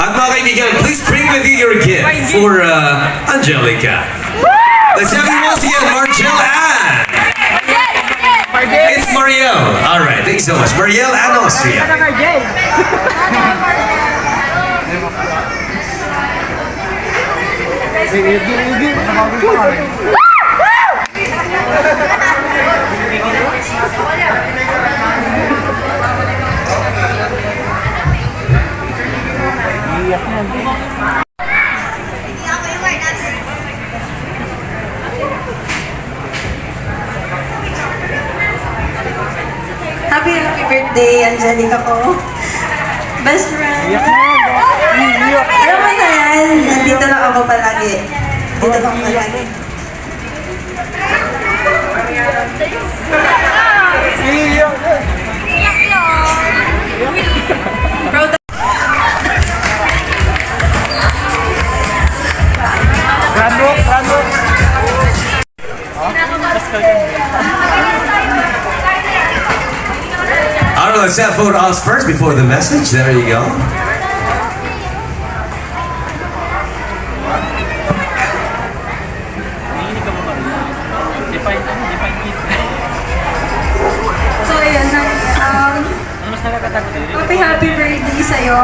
At mga kaibigan, please bring with you your gift for Angelica. Let's have you once again, Marcel Ann. It's Marielle. All right, thank you so much. Marielle and Austria. Happy birthday, Angelica ko. Best friend. Alam mo na yan, nandito lang ako palagi. Dito lang ako palagi. Proud of All right, let's have photos first before the message. There you go. So, ayun na. Happy birthday sa'yo.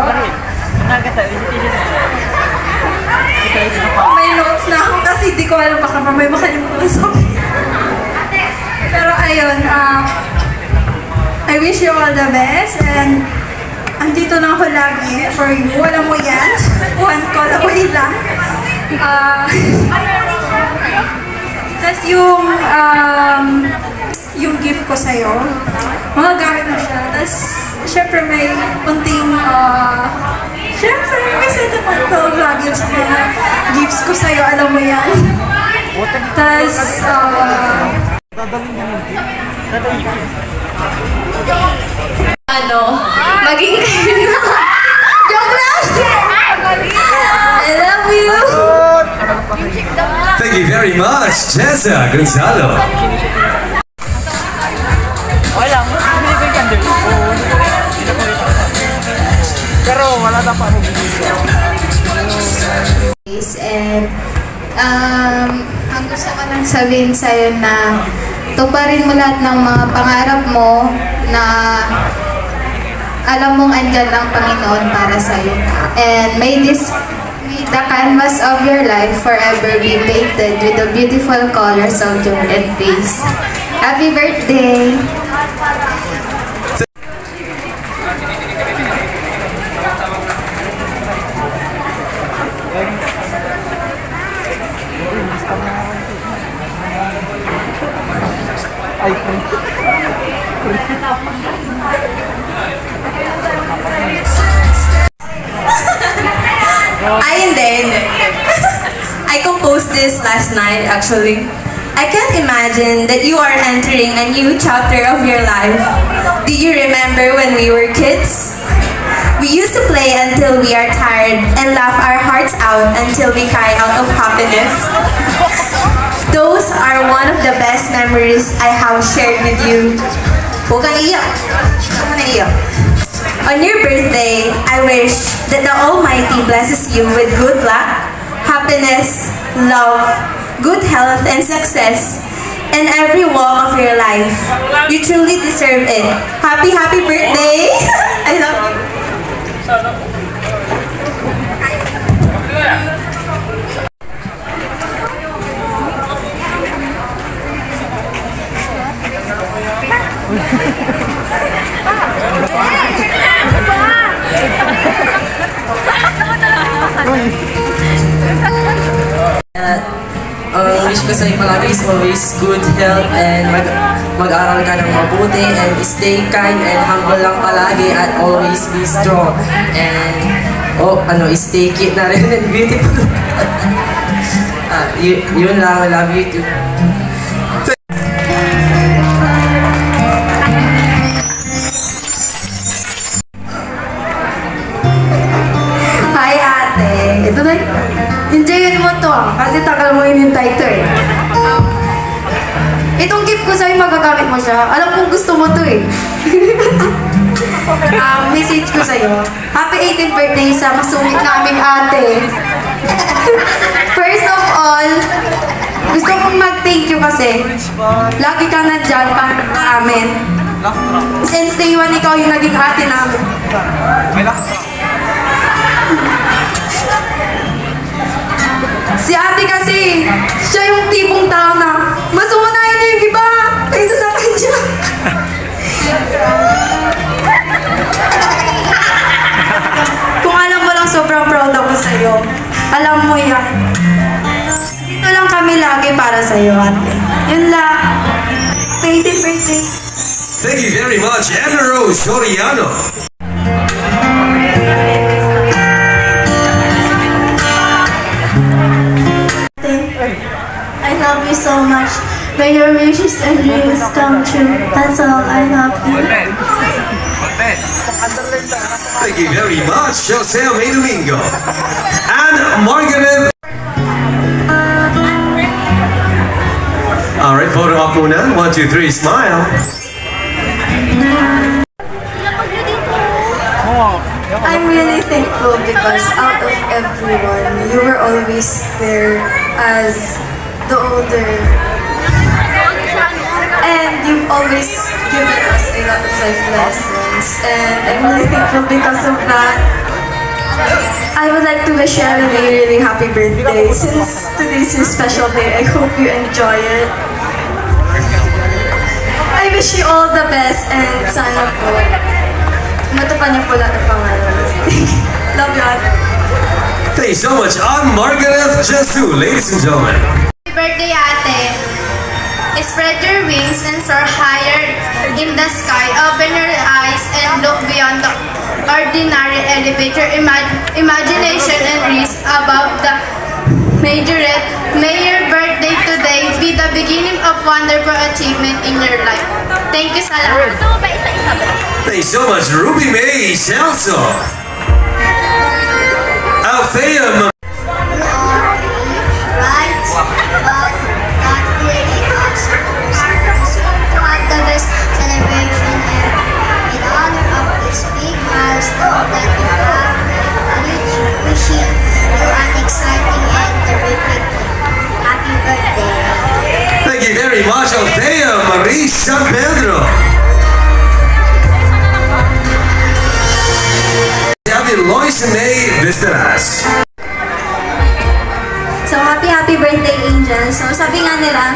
May notes na ako kasi di ko alam baka mamay makalimutan sa akin. Pero ayun, I wish you all the best and andito na ako lagi for you. Alam mo yan. One call away lang. Tapos yung gift ko sa'yo, mga gamit na siya. Tapos, syempre may kunting, syempre may sentimental value sa mga gifts ko sa'yo. Alam mo yan. Tapos, maging kayo na. Joke lang! I love you! Thank you very much, Jessa Gonzalo. Okay lang, hindi ko yung candle. Oo, pero wala na pa akong bibigyan. And ang gusto ko lang sabihin sa'yo na tuparin mo lahat ng mga pangarap mo na alam mong andyan ang Panginoon para sa'yo. And may the canvas of your life forever be painted with the beautiful colors of joy and peace. Happy birthday! Hindi. I composed this last night, actually. I can't imagine that you are entering a new chapter of your life. Do you remember when we were kids? We used to play until we are tired and laugh our hearts out until we cry out of happiness. Those are one of the best memories I have shared with you. Huwag kang iyak. Huwag kang iyak. On your birthday, I wish that the Almighty blesses you with good luck, happiness, love, good health, and success in every walk of your life. You truly deserve it. Happy birthday! I love you. Wish ko sa'yo palagi is always good health and mag-aral ka ng mabuti and stay kind and humble lang palagi at always be strong and stay cute na rin and beautiful. Yun lang, I love you too. Hi ate! Ito na, enjoyin mo to kasi tagal mo hinintay to eh. Itong gift ko sa'yo, magagamit mo siya. Alam kong gusto mo to eh. Message ko sa'yo. Happy 18th birthday sa masungit naming ate. First of all, gusto kong mag-thank you kasi lagi ka nandyan para sa amin. Since day one, ikaw yung naging ate namin. Si ate kasi, siya yung tipong tao na mas unahin niya yung iba kaysa sa kanya. Kung alam mo lang, sobrang proud ako sa'yo. Alam mo yan. Dito lang kami lagi para sa'yo, ate. Yun lang. 18th birthday. Thank you very much, Emma Rose Soriano. I love you so much. May your wishes and dreams come true. That's all. I love you. Thank you very much, Jose May Domingo. And Margaret. Alright, photo op muna. 1, 2, 3, smile. I'm really thankful because out of everyone, you were always there as the older. And you've always given us a lot of life lessons. And I'm really thankful because of that. I would like to wish you a really, really happy birthday. Since today's your special day, I hope you enjoy it. I wish you all the best and sana po matupad niyo po lahat ng pangalan. Love you all. Thank you so much, on Margaret Jesu, ladies and gentlemen. Happy birthday, ate. Spread your wings and soar higher in the sky. Open your eyes and look beyond the ordinary. Elevate your imagination and reach above the majorette. May your birthday today be the beginning of wonderful achievement in your life. Thank you sa lahat. Thank you so much, Ruby May Celso. Althea. Right, but not really awesome. So to have the best celebration in honor of this big milestone that you have reached. Wishing you an exciting and terrific happy birthday. Thank you very much, Althea Marie San Pedro. Happy Lois May Visteras. So, happy birthday, Angel. So, sabi nga nila,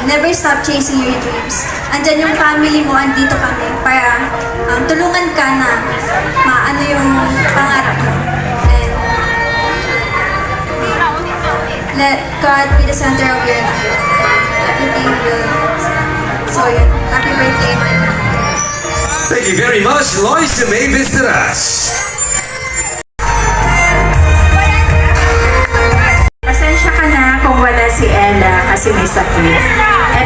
never stop chasing your dreams. Andyan yung family mo, andito kami para tulungan ka na maano yung pangarap mo. And let God be the center of your life. Everything will... So, yun. Happy birthday, my God. Thank you very much, Lois May Visteras. Pasensya ka na kung wala si Ella kasi may sakit.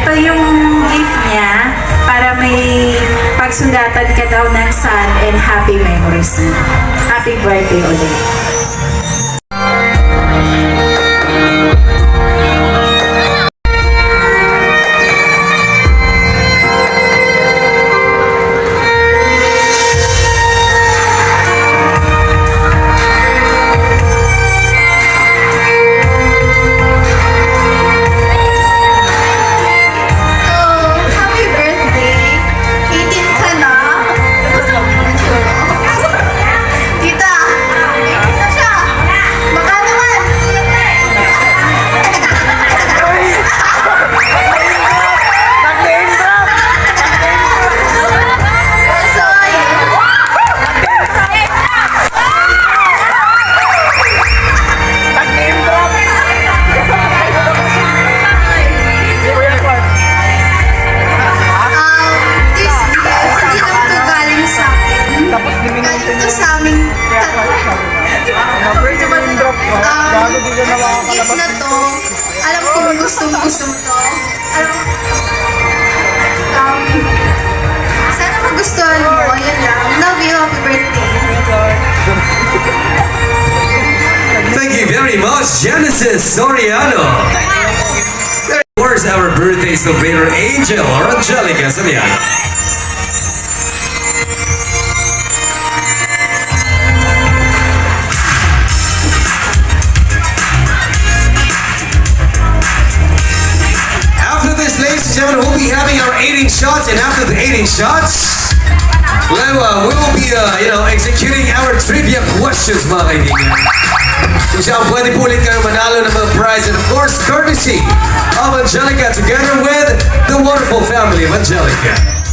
Ito yung gift niya para may pagsulatan ka daw ng sad and happy memories niya. Happy birthday ulit. Happy birthday! 18 ka na? Tita! 18 na siya! Baka naman! Nag-name drop! Sorry! Nag-name drop! This gift, hindi lang to galing sa akin. Tapos Galing to sa aming tatlo. nag-name drop ko. Bago di ko na Gift na to, alam kong gustong-gusto mo to. Alam sana magustuhan mo, yun lang. Love you, happy birthday. Thank you very much, Genesis Soriano. Where's our birthday celebrator, Angel or Angelica Soriano? gentlemen, we'll be having our 18 shots, and after the 18 shots, well, we will be, executing our trivia questions, mga kaibigan. Kung saan pwede po ulit kayo manalo ng mga prize, and of course, courtesy of Angelica together with the wonderful family of Angelica.